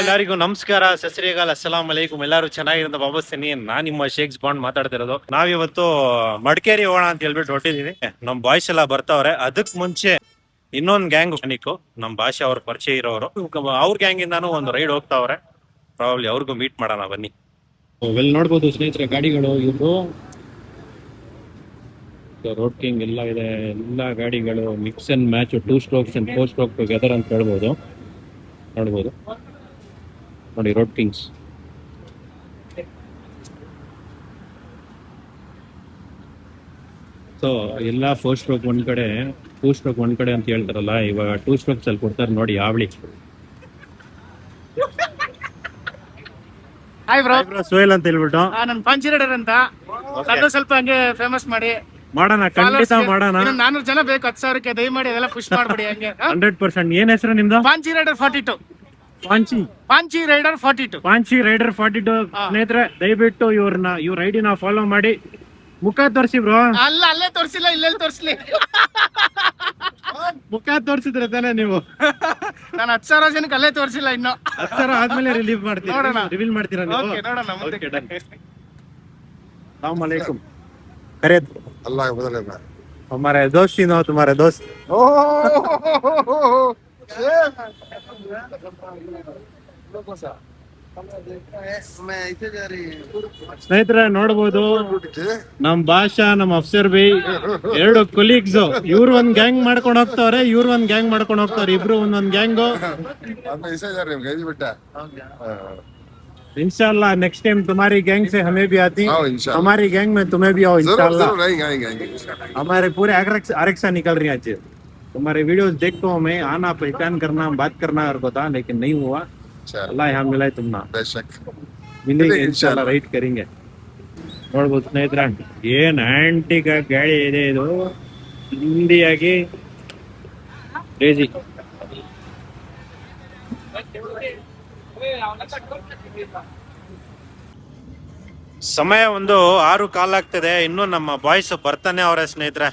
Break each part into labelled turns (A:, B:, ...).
A: ಎಲ್ಲರಿಗೂ ನಮಸ್ಕಾರ, ಸಸ್ರಿಗಾಲ್, ಅಸ್ಸಲಾಂ ಅಲೈಕುಂ. ಎಲ್ಲರೂ ಚೆನ್ನಾಗಿರೋದು ಭಾವಿಸ್ತೀನಿ. ನಾನ್ ನಿಮ್ಮ ಶೇಕ್ಸ್ ಬಾಂಡ್ ಮಾತಾಡ್ತಿರೋದು. ನಾವಿವತ್ತು ಮಡಿಕೇರಿ ಹೋಗೋಣ ಅಂತ ಹೇಳ್ಬಿಟ್ಟು ಹೊಟ್ಟಿದೀವಿ. ನಮ್ ಬಾಯ್ಸ್ ಎಲ್ಲ ಬರ್ತಾವ್ರೆ. ಅದಕ್ ಮುಂಚೆ ಇನ್ನೊಂದು ಗ್ಯಾಂಗ್ ನಮ್ ಭಾಷೆ ಅವ್ರ ಪರಿಚಯ ಇರೋರು, ಅವ್ರ ಗ್ಯಾಂಗ್ ಇಂದಾನು ಒಂದು ರೈಡ್ ಹೋಗ್ತಾವ್ರೆ. ಪ್ರಾಬ್ಲಿ ಅವ್ರಿಗೂ ಮೀಟ್ ಮಾಡೋಣ, ಬನ್ನಿ. ವೆಲ್ ನೋಡ್ಬೋದು ಸ್ನೇಹಿತರೆ, ಗಾಡಿಗಳು ಇವ್ರು ರೋಡ್ ಕಿಂಗ್ ಎಲ್ಲ ಇದೆ. ಎಲ್ಲ ಗಾಡಿಗಳು mix and match, 2 strokes and 4 stroke together ಅಂತ ಹೇಳ್ಬೋದು. ನೋಡ್ಬೋದು ನೋಡಿ, ರೋಡ್ ಕಿಂಗ್ಸ್. ಸೊ ಎಲ್ಲ 4 ಸ್ಟ್ರೋಕ್ ಒಂದ್ ಕಡೆ, 2 ಸ್ಟ್ರೋಕ್ ಒಂದ್ ಕಡೆ ಅಂತ ಹೇಳ್ತಾರಲ್ಲ, ಇವಾಗ 2 ಸ್ಟ್ರೋಕ್ಸ್ ಅಲ್ಲಿ ಕೊಡ್ತಾರೆ ನೋಡಿ. ಯಾವಳಿ
B: ಹಾಯ್ ಬ್ರೋ,
A: ಸೋಯಲ್ ಅಂತ ಹೇಳ್ಬಿಟ್ಟು
B: ನಾನು ಪಂಚಿ ರೈಡರ್ ಅಂತ. ಅದು ಸ್ವಲ್ಪ ಹಂಗೆ ಫೇಮಸ್ ಮಾಡಿ
A: ಮಾಡೋಣ, ಖಂಡಿತ ಮಾಡೋಣ.
B: 400 ಜನ ಬೇಕು, 10,000ಕ್ಕೆ ದಯಮಾಡಿ ಅದೆಲ್ಲ ಪುಷ್ ಮಾಡ್ಬಿಡಿ ಹಂಗೆ.
A: 100%. ಏನ್ ಹೆಸರು ನಿಮ್ದು?
B: ಪಾಂಚಿ ರೈಡರ್ 42. ಪಾಂಚಿ ರೈಡರ್ 42.
A: ಪಾಂಚಿ ರೈಡರ್ 42 ಸ್ನೇಹಿತರೆ, ದಯವಿಟ್ಟು ಇವ್ರ ಐಡಿನ ಫಾಲೋ ಮಾಡಿ. ಮುಖ ತೋರಿಸಿ ಬ್ರೋ.
B: ಅಲ್ಲೇ ತೋರಿಸಿಲ್ಲ, ಇಲ್ಲೆಲ್ಲಿ ತೋರಿಸ್ಲಿ?
A: ಮುಖ ತೋರಿಸಿದ್ರೆ ತಾನೇ ನೀವು.
B: ನಾನು 10,000 ಜನಕ್ಕೆ ಅಲ್ಲೇ ತೋರಿಸಿಲ್ಲ ಇನ್ನು.
A: 10,000 ಆದ್ಮೇಲೆ ರಿವೀಲ್ ಮಾಡ್ತೀರಾ ನೀವು?
B: ನೋಡೋಣ ಮುಂದೆ.
A: अस्सलाम वालेकुम. खैरियत?
C: अल्लाह का बदले में
A: हमारे दोस्त ही ना, तुम्हारे दोस्त. ಸ್ನೇಹಿತರೆ ನೋಡ್ಬೋದು, ನಮ್ ಭಾಷಾ, ನಮ್ ಅಫ್ಸರ್ ಬೈ, 2 ಕೊಲೀಗ್ಸ್. ಇವ್ರು ಒಂದ್ ಗ್ಯಾಂಗ್ ಮಾಡ್ಕೊಂಡು ಹೋಗ್ತಾವ್ರೆ, ಇವ್ರು ಒಂದ್ ಗ್ಯಾಂಗ್ ಮಾಡ್ಕೊಂಡು ಹೋಗ್ತಾವ್ರೆ. ಇಬ್ರು ಒಂದೊಂದ್ ಗ್ಯಾಂಗು. इंशाल्लाह नेक्स्ट टाइम तुम्हारी गैंग से हमें भी आती, हमारी गैंग में तुम्हें भी आओ इंशाल्लाह. हमारे पूरे आरक्षा निकल रही है आज. तुम्हारे वीडियोस देखता हूँ मैं, आना, पहचान करना, बात करना को था, लेकिन नहीं हुआ. अल्लाह यहाँ मिला तुम ना, मिलेंगे इंशाल्लाह, ರೈಟ್ करेंगे. ನೋಡ್ಬೋದು ಸ್ನೇಹಿತರೆ, ಏನ್ ಆಂಟಿಗ ಗಾಡಿ ಇದೆ ಇದು, ಹಿಂದಿಯಾಗಿ ಕ್ರೇಜಿ. ಸಮಯ ಒಂದು 6:15 ಆಗ್ತದೆ. ಇನ್ನು ನಮ್ಮ ಬಾಯ್ಸ್ ಬರ್ತಾನೆ ಅವರೇ ಸ್ನೇಹಿತರೆ.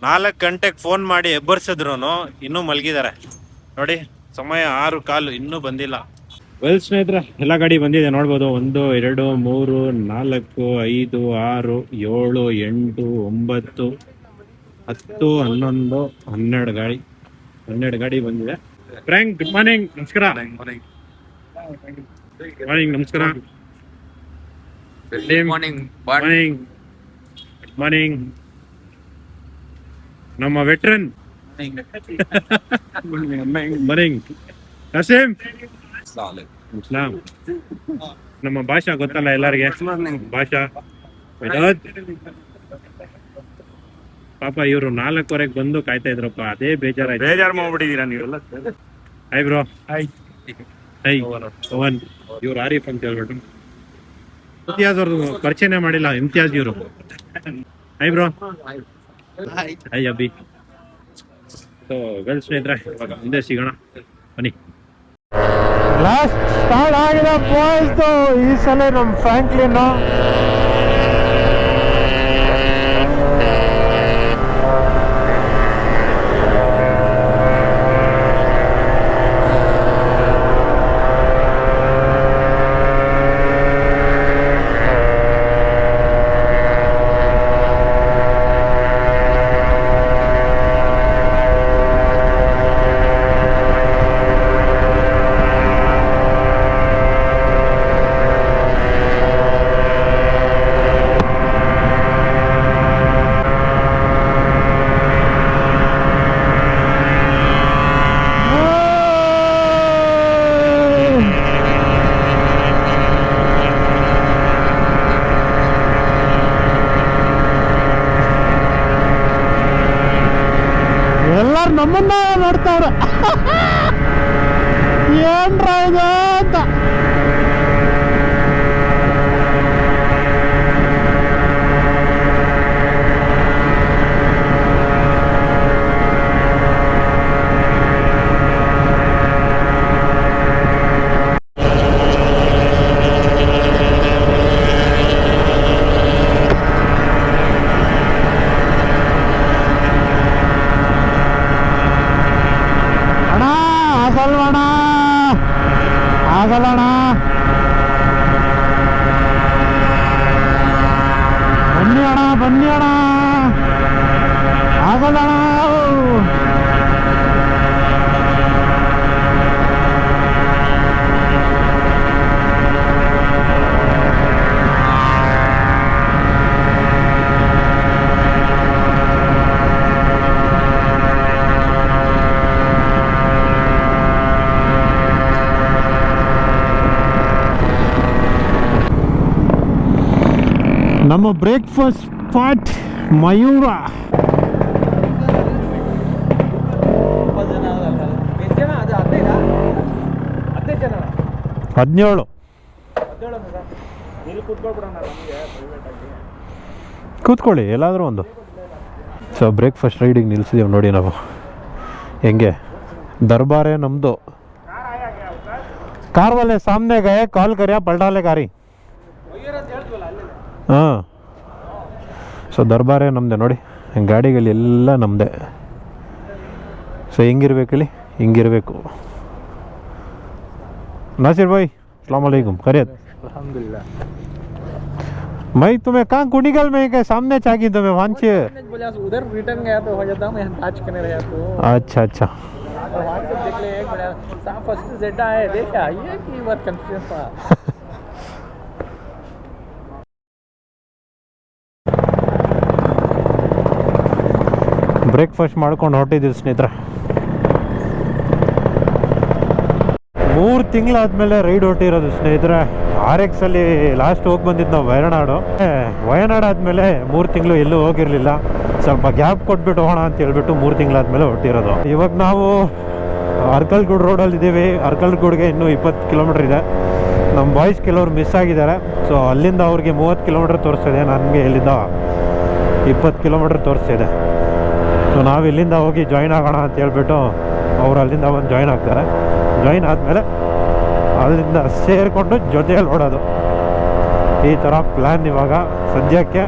A: 4 ಗಂಟೆಗೆ ಫೋನ್ ಮಾಡಿ ಎಬ್ಬರ್ಸಿದ್ರು, ಇನ್ನೂ ಮಲಗಿದ್ದಾರೆ ನೋಡಿ. ಸಮಯ 6:15, ಇನ್ನೂ ಬಂದಿಲ್ಲ. ವೆಲ್ ಸ್ನೇಹಿತರೆ, ಎಲ್ಲ ಗಾಡಿ ಬಂದಿದೆ ನೋಡ್ಬೋದು. 1 2 3 4 5 6 7 8 9 10 11 12 ಗಾಡಿ ಬಂದಿದೆ. Frank, good morning. ನಮಸ್ಕಾರ. ಮಾರ್ನಿಂಗ್, ನಮಸ್ಕಾರ. ಮಾರ್ನಿಂಗ್. ನಮ್ಮ ವೆಟ್ರನ್ ಮಾರ್ನಿಂಗ್. ಕಾಸಿಮ್, ಇಸ್ಲಾಂ. ನಮ್ಮ ಭಾಷಾ ಗೊತ್ತಲ್ಲ ಎಲ್ಲರಿಗೆ, ಭಾಷಾ ವಿನೋದ್. ಪಾಪ ಇವರು 4:15 ಬಂದು ಕಾಯ್ತಾ ಇದ್ರಪ್ಪ, ಅದೇ ಬೇಜಾರು ಮಾಡ್ಬಿಟ್ಟಿದ್ದೀರಾ ನೀವೆಲ್ಲ. Hi bro. ಹಾಯ್ ಪವನ್. ಇವ್ರು ಆರಿಫ್ ಅಂತ ಹೇಳ್ಬಿಟ್ಟು. ಇಮ್ತಿಯಾಜ್ ಅವ್ರದ್ದು ಪರಿಚಯನೇ ಮಾಡಿಲ್ಲ, ಇಮ್ತಿಯಾಜ್ ಇವರು. Hi bro. Hi Abhi. So well ಸ್ನೇಹಿತರೆ, ಮುಂದೆ ಸಿಗೋಣ, ಬನ್ನಿ.
D: ಲಾಸ್ಟ್ ಸ್ಟಾರ್ಟ್ ಆಗಿದೆ ಬಾಯ್ಸ್. ಈ ಸಲ ನಮ್ಮ ಫ್ರಾಂಕ್ಲಿನ್ ಎಲ್ಲಾರು ನಮ್ಮನ್ನ ನೋಡ್ತಾವ್ರ, ಏನ್ರ ಇದು ಅಂತ. ಅಣ್ಣ ಆಗಲ್ಲಣ್ಣ, ಬನ್ನಿ ಅಣ್ಣ, ಬನ್ನಿ ಅಣ್ಣ, ಆಗಲ್ಲಣ್ಣ. ನಮ್ಮ ಬ್ರೇಕ್ಫಾಸ್ಟ್ ಸ್ಪಾಟ್ ಮಯೂರ. ಹದಿನೇಳು. ಕೂತ್ಕೊಳ್ಳಿ ಎಲ್ಲಾದರೂ ಒಂದು. ಸೊ ಬ್ರೇಕ್ಫಾಸ್ಟ್ ರೈಡಿಗೆ ನಿಲ್ಸಿದ್ದೀವಿ ನೋಡಿ ನಾವು. ಹೆಂಗೆ ದರ್ಬಾರೇ ನಮ್ಮದು. कार वाले सामने गए, कॉल कर पलटा ले गाड़ी. ಹಾಂ, ಸೊ ದರ್ಬಾರೇ ನಮ್ಮದೇ ನೋಡಿ. ಗಾಡಿಗಳೆಲ್ಲ ನಮ್ಮದೇ. ಸೊ ಹೆಂಗಿರ್ಬೇಕು ಹೇಳಿ, ಹಿಂಗಿರಬೇಕು. नासिर भाई अस्सलाम वालेकुम, खैरियत?
B: अल्हम्दुलिल्लाह।
D: मैं तुम्हें कहाँ कुनिगल में के सामने चाहिए तुम्हें वहाँ से
B: बोला उधर रिटर्न गया तो हो जाता मैं आज करने रहा तो
D: अच्छा अच्छा
B: वहाँ से देख ले एक बड़ा साफ फर्स्ट जेटा है देख आइए कि बात कंफ्यूजन था।
D: ಬ್ರೇಕ್ಫಾಸ್ಟ್ ಮಾಡ್ಕೊಂಡು ಹೊರಟಿದ್ದೀವಿ ಸ್ನೇಹಿತರೆ. 3 ತಿಂಗಳಾದ್ಮೇಲೆ ರೈಡ್ ಹೊರಟಿರೋದು ಸ್ನೇಹಿತರೆ. RX ಅಲ್ಲಿ ಲಾಸ್ಟ್ ಹೋಗಿ ಬಂದಿದ್ದು ನಾವು ವಯನಾಡು ಆದಮೇಲೆ 3 ತಿಂಗಳು ಎಲ್ಲೂ ಹೋಗಿರಲಿಲ್ಲ. ಸ್ವಲ್ಪ ಗ್ಯಾಪ್ ಕೊಟ್ಬಿಟ್ಟು ಹೋಗೋಣ ಅಂತ ಹೇಳ್ಬಿಟ್ಟು 3 ತಿಂಗಳಾದ್ಮೇಲೆ ಹೊರಟಿರೋದು. ಇವಾಗ ನಾವು ಅರ್ಕಲ್ಗೂಡು ರೋಡಲ್ಲಿ ಇದ್ದೀವಿ. ಅರ್ಕಲ್ಗೂಡಿಗೆ ಇನ್ನೂ 20 ಕಿಲೋಮೀಟ್ರ್ ಇದೆ. ನಮ್ಮ ಬಾಯ್ಸ್ ಕೆಲವರು ಮಿಸ್ ಆಗಿದ್ದಾರೆ. ಸೊ ಅಲ್ಲಿಂದ ಅವ್ರಿಗೆ 30 ಕಿಲೋಮೀಟ್ರ್ ತೋರಿಸ್ತಿದೆ, ನನಗೆ ಇಲ್ಲಿಂದ 20 ಕಿಲೋಮೀಟ್ರ್ ತೋರಿಸ್ತಿದೆ. ಸೊ ನಾವು ಇಲ್ಲಿಂದ ಹೋಗಿ ಜಾಯ್ನ್ ಆಗೋಣ ಅಂತ ಹೇಳ್ಬಿಟ್ಟು ಅವ್ರು ಅಲ್ಲಿಂದ ಬಂದು ಜಾಯ್ನ್ ಆಗ್ತಾರೆ. ಜಾಯ್ನ್ ಆದಮೇಲೆ ಅಲ್ಲಿಂದ ಸೇರಿಕೊಂಡು ಜೊತೆಯಲ್ಲಿ ಓಡೋದು, ಈ ಥರ ಪ್ಲ್ಯಾನ್ ಇವಾಗ ಸದ್ಯಕ್ಕೆ.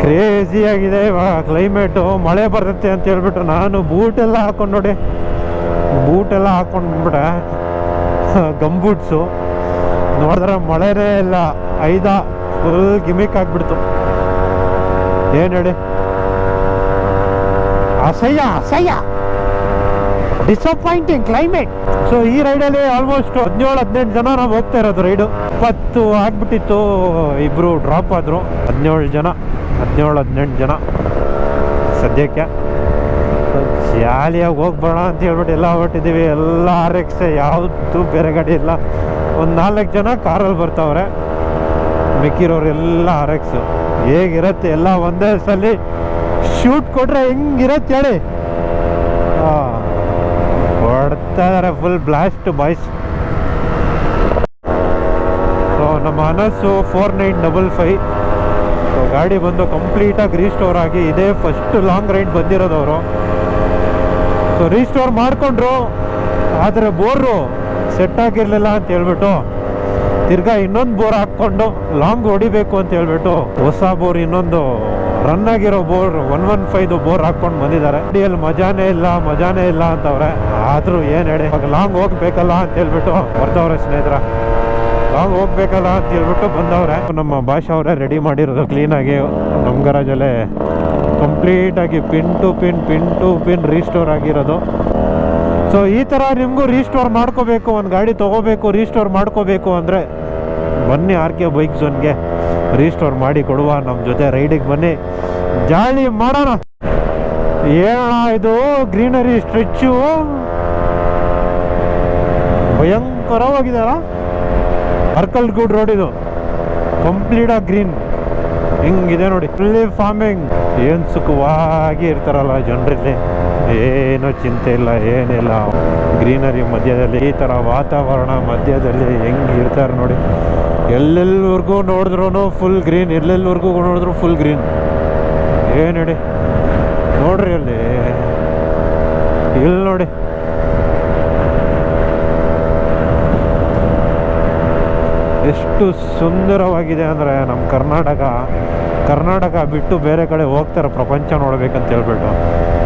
D: ಕ್ರೇಜಿಯಾಗಿದೆ ಇವಾಗ ಕ್ಲೈಮೇಟು. ಮಳೆ ಬರುತ್ತೆ ಅಂತ ಹೇಳ್ಬಿಟ್ಟು ನಾನು ಬೂಟೆಲ್ಲ ಹಾಕ್ಕೊಂಡು ನೋಡಿ, ಬೂಟೆಲ್ಲ ಹಾಕ್ಕೊಂಡು ಬಂದ್ಬಿಟ್ಟೆ, ಗಂಬೂಟ್ಸು. ನೋಡಿದ್ರೆ ಮಳೆನೇ ಇಲ್ಲ, ಫುಲ್ ಗಿಮಿಕ್ ಆಗಿಬಿಡ್ತು. ಏನು ಹೇಳಿ, ಅಸಹ್ಯ ಡಿಸಪಾಯಿಂಟಿಂಗ್ ಕ್ಲೈಮೇಟ್. ಸೊ ಈ ರೈಡಲ್ಲಿ ಆಲ್ಮೋಸ್ಟ್ 17-18 ಜನ ನಾವು ಹೋಗ್ತಾ ಇರೋದು. ರೈಡು 20 ಆಗ್ಬಿಟ್ಟಿತ್ತು, ಇಬ್ಬರು ಡ್ರಾಪ್ ಆದರು. 17-18 ಜನ ಸದ್ಯಕ್ಕೆ. ಜಾಲಿಯಾಗಿ ಹೋಗ್ಬೋಣ ಅಂತ ಹೇಳ್ಬಿಟ್ಟು ಎಲ್ಲ ಹೊರಟಿದ್ದೀವಿ. ಎಲ್ಲ RX, ಯಾವುದು ಬೇರೆ ಗಾಡಿ ಇಲ್ಲ. ಒಂದು 4 ಜನ ಕಾರಲ್ಲಿ ಬರ್ತಾವ್ರೆ, ಮಿಕ್ಕಿರೋರೆಲ್ಲ RX. ಹೇಗಿರುತ್ತೆ ಎಲ್ಲ ಒಂದೇ ಸಲ ಶೂಟ್ ಕೊಟ್ರೆ ಹೆಂಗಿರತ್ತೆ ಹೇಳಿ. ಹೊಡ್ತಾ ಇದಾರೆ ಫುಲ್ ಬ್ಲಾಸ್ಟ್ ಬಾಯ್ಸ್. ಸೊ ನಮ್ಮ ಅನಸ್ಸು 4955. ಸೊ ಗಾಡಿ ಬಂದು ಕಂಪ್ಲೀಟಾಗಿ ರೀಸ್ಟೋರ್ ಆಗಿ ಇದೇ ಫಸ್ಟ್ ಲಾಂಗ್ ರೈಡ್ ಬಂದಿರೋದವರು. ಸೊ ರೀಸ್ಟೋರ್ ಮಾಡಿಕೊಂಡ್ರು, ಆದರೆ ಬೋರು ಸೆಟ್ ಆಗಿರಲಿಲ್ಲ ಅಂತ ಹೇಳ್ಬಿಟ್ಟು ತಿರ್ಗಾ ಇನ್ನೊಂದು ಬೋರ್ ಹಾಕ್ಕೊಂಡು ಲಾಂಗ್ ಹೊಡಿಬೇಕು ಅಂತ ಹೇಳ್ಬಿಟ್ಟು ಹೊಸ ಬೋರ್, ಇನ್ನೊಂದು ರನ್ ಆಗಿರೋ ಬೋರ್ 115 ಬೋರ್ ಹಾಕ್ಕೊಂಡು ಬಂದಿದ್ದಾರೆ. ಗಾಡಿಯಲ್ಲಿ ಮಜಾನೇ ಇಲ್ಲ ಅಂತವ್ರೆ. ಆದರೂ ಏನು ಹೇಳಿ, ಇವಾಗ ಲಾಂಗ್ ಹೋಗ್ಬೇಕಲ್ಲ ಅಂತ ಹೇಳ್ಬಿಟ್ಟು ಬರ್ದವ್ರೆ ಸ್ನೇಹಿತರ. ಲಾಂಗ್ ಹೋಗ್ಬೇಕಲ್ಲ ಅಂತ ಹೇಳ್ಬಿಟ್ಟು ಬಂದವ್ರೆ. ನಮ್ಮ ಭಾಷಾ ಅವರೇ ರೆಡಿ ಮಾಡಿರೋದು ಕ್ಲೀನಾಗಿ ನಮ್ಮ ಗರಾಜಲ್ಲೇ ಕಂಪ್ಲೀಟಾಗಿ ಪಿನ್ ಟು ಪಿನ್ ರೀಸ್ಟೋರ್ ಆಗಿರೋದು. ಸೊ ಈ ಥರ ನಿಮಗೂ ರೀಸ್ಟೋರ್ ಮಾಡ್ಕೋಬೇಕು, ಒಂದು ಗಾಡಿ ತೊಗೋಬೇಕು, ರೀಸ್ಟೋರ್ ಮಾಡ್ಕೋಬೇಕು ಅಂದರೆ ಬನ್ನಿ RK ಬೈಕ್ ಝೋನ್ಗೆ, ರೀಸ್ಟೋರ್ ಮಾಡಿ ಕೊಡುವ. ನಮ್ಮ ಜೊತೆ ರೈಡಿಗೆ ಬನ್ನಿ, ಜಾಲಿ ಮಾಡೋಣ. ಏನಣ್ಣ ಇದು ಗ್ರೀನರಿ ಸ್ಟ್ರೆಚ್ಚು ಭಯಂಕರವಾಗಿದೆಯಲ್ಲ. ಅರ್ಕಲ್ಗೂಡ್ ರೋಡ್ ಇದು, ಕಂಪ್ಲೀಟಾಗಿ ಗ್ರೀನ್ ಹಿಂಗಿದೆ ನೋಡಿ. Fully farming. ಏನು ಸುಖವಾಗಿ ಇರ್ತಾರಲ್ಲ ಜನರಲ್ಲಿ, ಏನೂ ಚಿಂತೆ ಇಲ್ಲ, ಏನಿಲ್ಲ. ಗ್ರೀನರಿ ಮಧ್ಯದಲ್ಲಿ, ಈ ಥರ ವಾತಾವರಣ ಮಧ್ಯದಲ್ಲಿ ಹೆಂಗೆ ಇರ್ತಾರೆ ನೋಡಿ. ಎಲ್ಲೆಲ್ಲವರೆಗೂ ನೋಡಿದ್ರೂ ಫುಲ್ ಗ್ರೀನ್, ಎಲ್ಲೆಲ್ಲವರೆಗೂ ನೋಡಿದ್ರು ಫುಲ್ ಗ್ರೀನ್. ಏನು ಹೇಳಿ, ನೋಡ್ರಿ ಅಲ್ಲಿ, ಇಲ್ಲಿ ನೋಡಿ. ಎಷ್ಟು ಸುಂದರವಾಗಿದೆ ಅಂದರೆ ನಮ್ಮ ಕರ್ನಾಟಕ ಬಿಟ್ಟು ಬೇರೆ ಕಡೆ ಹೋಗ್ತಾರೆ ಪ್ರಪಂಚ ನೋಡ್ಬೇಕಂತ ಹೇಳ್ಬಿಟ್ಟು.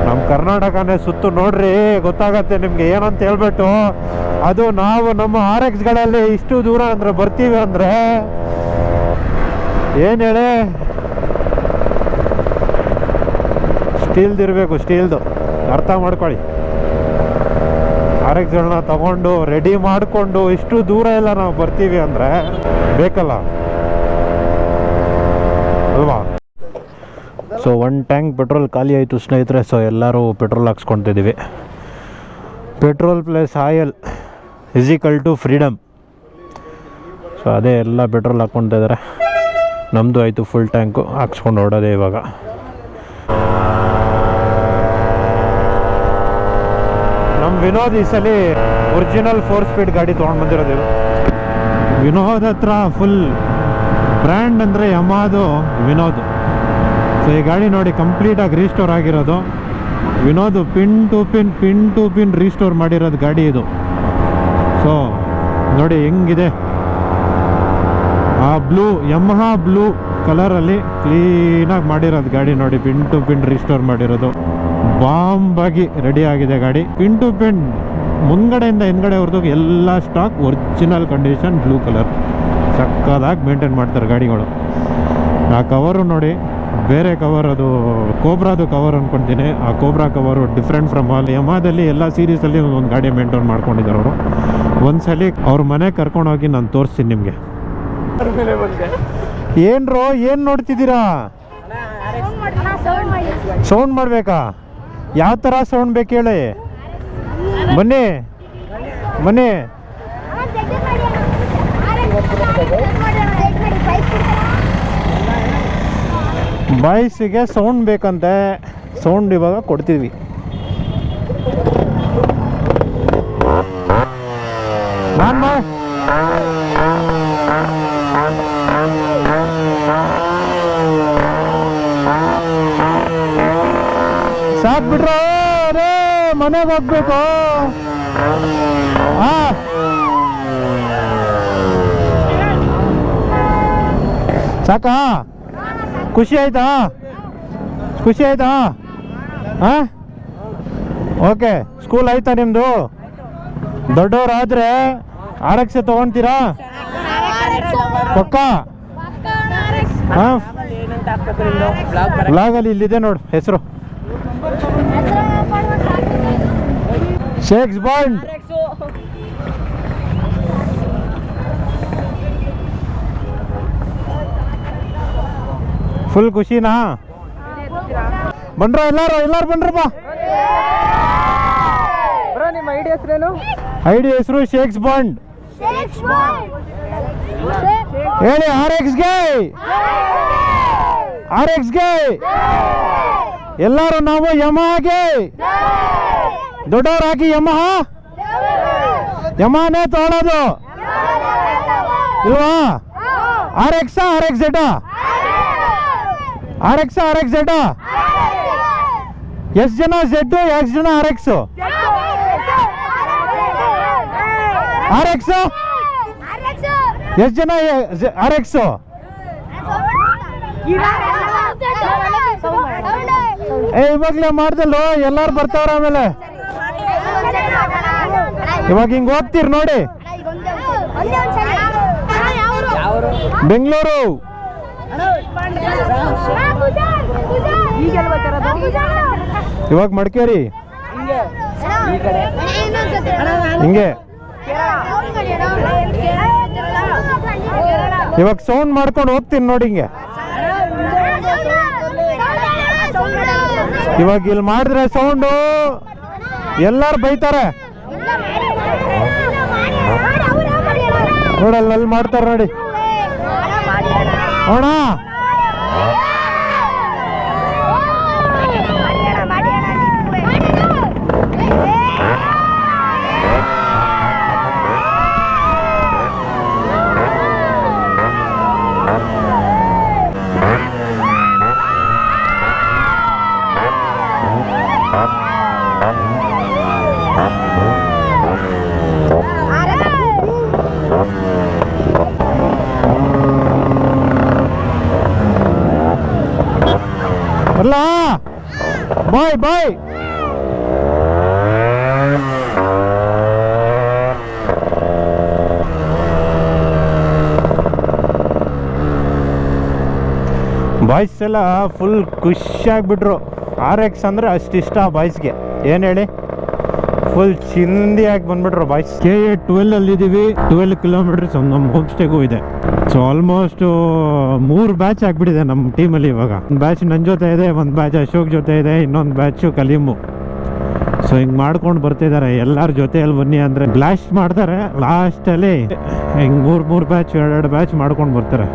D: ನಮ್ಮ ನಮ್ಮ ಕರ್ನಾಟಕನೇ ಸುತ್ತು ನೋಡ್ರಿ, ಗೊತ್ತಾಗತ್ತೆ ನಿಮ್ಗೆ ಏನಂತ ಹೇಳ್ಬಿಟ್ಟು. ಅದು ನಾವು ನಮ್ಮ RX-ಗಳಲ್ಲಿ ಇಷ್ಟು ದೂರ ಅಂದ್ರೆ ಬರ್ತೀವಿ ಅಂದ್ರೆ ಏನು ಹೇಳಿ, ಸ್ಟೀಲ್ದಿರಬೇಕು, ಸ್ಟೀಲ್ದು. ಅರ್ಥ ಮಾಡ್ಕೊಳ್ಳಿ. RX-ಗಳನ್ನ ತಗೊಂಡು ರೆಡಿ ಮಾಡಿಕೊಂಡು ಇಷ್ಟು ದೂರ ಎಲ್ಲ ನಾವು ಬರ್ತೀವಿ ಅಂದರೆ ಬೇಕಲ್ಲ ಅಲ್ವಾ. ಸೊ 1 ಟ್ಯಾಂಕ್ ಪೆಟ್ರೋಲ್ ಖಾಲಿ ಆಯಿತು ಸ್ನೇಹಿತರೆ. ಸೊ ಎಲ್ಲರೂ ಪೆಟ್ರೋಲ್ ಹಾಕ್ಸ್ಕೊತಿದ್ದೀವಿ. Petrol plus oil = freedom. So ಅದೇ ಎಲ್ಲ ಪೆಟ್ರೋಲ್ ಹಾಕ್ಕೊತಾ ಇದ್ದಾರೆ. ನಮ್ಮದು ಆಯಿತು ಫುಲ್ ಟ್ಯಾಂಕು, ಹಾಕ್ಸ್ಕೊಂಡು ಹೊಡೋದೆ ಇವಾಗ. ನಮ್ಮ ವಿನೋದ್ ಈ ಸಲ ಒರಿಜಿನಲ್ 4 ಸ್ಪೀಡ್ ಗಾಡಿ ತೊಗೊಂಡು ಬಂದಿರೋದು. ವಿನೋದ್ ಹತ್ರ ಫುಲ್ ಬ್ರ್ಯಾಂಡ್ ಅಂದರೆ ಯಮಾದು ವಿನೋದ್. ಸೊ ಈ ಗಾಡಿ ನೋಡಿ ಕಂಪ್ಲೀಟಾಗಿ ರೀಸ್ಟೋರ್ ಆಗಿರೋದು. Vinod pin to pin restore ಮಾಡಿರೋದು ಗಾಡಿ ಇದು. ಸೊ ನೋಡಿ ಹೆಂಗಿದೆ, ಆ ಬ್ಲೂ ಯಮಹಾ ಬ್ಲೂ ಕಲರಲ್ಲಿ ಕ್ಲೀನಾಗಿ ಮಾಡಿರೋದು ಗಾಡಿ ನೋಡಿ. ಪಿನ್ ಟು ಪಿನ್ ರೀಸ್ಟೋರ್ ಮಾಡಿರೋದು, ಬಾಂಬಾಗಿ ರೆಡಿ ಆಗಿದೆ ಗಾಡಿ. ಪಿನ್ ಟು ಪಿನ್ ಮುಂದ್ಗಡೆಯಿಂದ ಹಿಂದ್ಗಡೆವರೆಗೂ ಎಲ್ಲ stock original condition blue colour. ಸಕ್ಕದಾಗಿ ಮೇಂಟೈನ್ ಮಾಡ್ತಾರೆ ಗಾಡಿಗಳು. ಆ ಕವರು ನೋಡಿ, ಬೇರೆ ಕವರ್, ಅದು ಕೋಬ್ರಾದು ಕವರ್ ಅಂದ್ಕೊಳ್ತೀನಿ. ಆ cobra cover different from all. ಯಮಾದಲ್ಲಿ ಎಲ್ಲ ಸೀರೀಸಲ್ಲಿ ಒಂದು ಗಾಡಿ ಮೇಂಟೈನ್ ಮಾಡ್ಕೊಂಡಿದ್ದಾರೆ ಅವರು. ಒಂದ್ಸಲಿ ಅವ್ರ ಮನೆ ಕರ್ಕೊಂಡೋಗಿ ನಾನು ತೋರಿಸ್ತೀನಿ ನಿಮಗೆ. ಏನ್ರೋ ಏನು ನೋಡ್ತಿದ್ದೀರಾ? ಸೌಂಡ್ ಮಾಡಬೇಕಾ? ಯಾವ ಥರ ಸೌಂಡ್ ಬೇಕು ಹೇಳಿ. ಬನ್ನಿ ಬನ್ನಿ. ಬಾಯ್ಸಿಗೆ ಸೌಂಡ್ ಬೇಕಂತೆ, ಸೌಂಡ್ ಇವಾಗ ಕೊಡ್ತೀವಿ. ಸಾಕ್ ಬಿಡ್ರೋ, ಅರೇ ಮನೆಗೆ ಹೋಗ್ಬೇಕು. ಸಾಕಾ? ಖುಷಿ ಆಯ್ತಾ? ಖುಷಿ ಆಯ್ತಾ? ಹಾಂ, ಓಕೆ. ಸ್ಕೂಲ್ ಆಯ್ತಾ ನಿಮ್ಮದು? ದೊಡ್ಡವರಾದರೆ RX ತೊಗೊತೀರಾ ಪಕ್ಕ? ಹಾಂ, ಬ್ಲಾಗಲ್ಲಿ ಇಲ್ಲಿದೆ ನೋಡಿ ಹೆಸರು, ಶೇಕ್ಸ್ ಬಾಂಡ್. ಫುಲ್ ಖುಷಿನಾ? ಬನ್ರ ಎಲ್ಲಾರು ಬನ್ರಪ್ಪ.
B: ನಿಮ್ಮ ಐಡಿ ಹೆಸರೇನು?
D: ಐಡಿ ಹೆಸರು ಶೇಕ್ಸ್ ಬಾಂಡ್. ಹೇಳಿ RX-ಗೆ, RX-ಗೆ. ಎಲ್ಲರೂ ನಾವು ಯಮಹಾಗೆ ದೊಡ್ಡವ್ರು ಹಾಕಿ ಯಮಹಾನೇ ತಗೊಳ್ಳೋದು ಇಲ್ವಾ? RX RXZ? RX RXZ? ಎಷ್ಟು ಜನ Z, ಎಷ್ಟು ಜನ RX? RX ಎಷ್ಟು ಜನ RX? ಇವಾಗಲೇ ಮಾಡ್ದಲ್ವ, ಎಲ್ಲಾರು ಬರ್ತಾವ್ರ. ಆಮೇಲೆ ಇವಾಗ ಹಿಂಗೆ ಹೋಗ್ತೀರಿ ನೋಡಿ, ಬೆಂಗಳೂರು. ಇವಾಗ ಮಡಿಕೇರಿ ಹಿಂಗೆ. ಇವಾಗ ಸೌಂಡ್ ಮಾಡ್ಕೊಂಡು ಹೋಗ್ತೀನಿ ನೋಡಿ ಹಿಂಗೆ. ಇವಾಗ ಇಲ್ಲಿ ಮಾಡಿದ್ರೆ ಸೌಂಡು ಎಲ್ಲಾರು ಬೈತಾರೆ ನೋಡಲ್ಲ, ಅಲ್ಲಿ ಮಾಡ್ತಾರೆ ನೋಡಿ ಅಣ್ಣ. ಅಲ್ಲ ಬಾಯ್ ಬಾಯ್ ಬಾಯ್ಸ್ ಎಲ್ಲ ಫುಲ್ ಖುಷಿಯಾಗಿಬಿಟ್ರು. RX ಅಂದರೆ ಅಷ್ಟಿಷ್ಟ ಬಾಯ್ಸ್ಗೆ, ಏನು ಹೇಳಿ, ಫುಲ್ ಚಿಂದಿಯಾಗಿ ಬಂದ್ಬಿಟ್ರು ಬಾಯ್ಸ್. KA12 ಅಲ್ಲಿದ್ದೀವಿ. 12 ಕಿಲೋಮೀಟರ್ಸ್ ನಮ್ಮ ಹೋಮ್ ಸ್ಟೇಗೂ ಇದೆ. ಸೊ ಆಲ್ಮೋಸ್ಟ್ 3 ಬ್ಯಾಚ್ ಆಗಿಬಿಟ್ಟಿದೆ ನಮ್ಮ ಟೀಮಲ್ಲಿ ಇವಾಗ. ಒಂದು ಬ್ಯಾಚ್ ನನ್ನ ಜೊತೆ ಇದೆ, ಒಂದು ಬ್ಯಾಚ್ ಅಶೋಕ್ ಜೊತೆ ಇದೆ, ಇನ್ನೊಂದು ಬ್ಯಾಚು ಕಲೀಮು. ಸೊ ಹಿಂಗೆ ಮಾಡ್ಕೊಂಡು ಬರ್ತಿದ್ದಾರೆ. ಎಲ್ಲರ ಜೊತೆಯಲ್ಲಿ ಬನ್ನಿ ಅಂದರೆ ಬ್ಲಾಸ್ಟ್ ಮಾಡ್ತಾರೆ. ಲಾಸ್ಟಲ್ಲಿ ಹಿಂಗೆ ಮೂರು ಬ್ಯಾಚ್ 2 ಬ್ಯಾಚ್ ಮಾಡ್ಕೊಂಡು ಬರ್ತಾರೆ.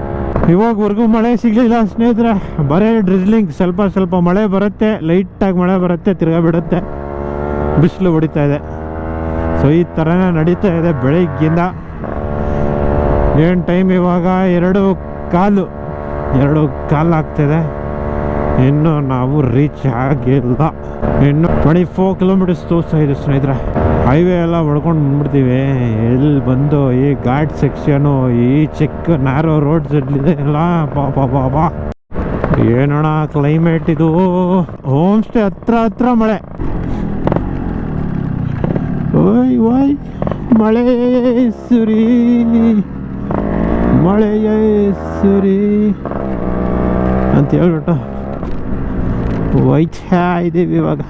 D: ಇವಾಗವರೆಗೂ ಮಳೆ ಸಿಗಲಿಲ್ಲ ಸ್ನೇಹಿತರೆ, ಬರೀ ಡ್ರಿಸ್ಲಿಂಗ್. ಸ್ವಲ್ಪ ಮಳೆ ಬರುತ್ತೆ, ಲೈಟಾಗಿ ಮಳೆ ಬರುತ್ತೆ, ತಿರ್ಗಾ ಬಿಡುತ್ತೆ, ಬಿಸಿಲು ಹೊಡಿತಾ ಇದೆ. ಸೊ ಈ ಥರನೇ ನಡೀತಾ ಇದೆ ಬೆಳಗ್ಗಿಂದ. ಏನು ಟೈಮ್ ಇವಾಗ 2:15 ಆಗ್ತಿದೆ. ಇನ್ನು ನಾವು ರೀಚ್ ಆಗಿಲ್ಲ. ಇನ್ನು 24 ಕಿಲೋಮೀಟರ್ಸ್ ತೋರಿಸ್ತಾ ಇದೆ ಸ್ನೇಹಿತರೆ. ಹೈವೇ ಎಲ್ಲ ಹೊಡ್ಕೊಂಡು ಬಂದ್ಬಿಡ್ತೀವಿ. ಎಲ್ಲಿ ಬಂದು ಈ ಘಾಟ್ ಸೆಕ್ಷನು, ಈ ನ್ಯಾರೋ ರೋಡ್ಸ್ ಇದೆ ಎಲ್ಲ. ಬಾ ಏನೋಣ ಕ್ಲೈಮೇಟ್ ಇದು. ಹೋಮ್ ಸ್ಟೇ ಹತ್ರ ಮಳೆ. ಓಯ್ ಮಳೆ ಸುರಿ ಅಂತ ಹೇಳ್ಬಿಟ್ಟು ಹೋಯ್ತಾ ಇದ್ದೀವಿ. ಇವಾಗ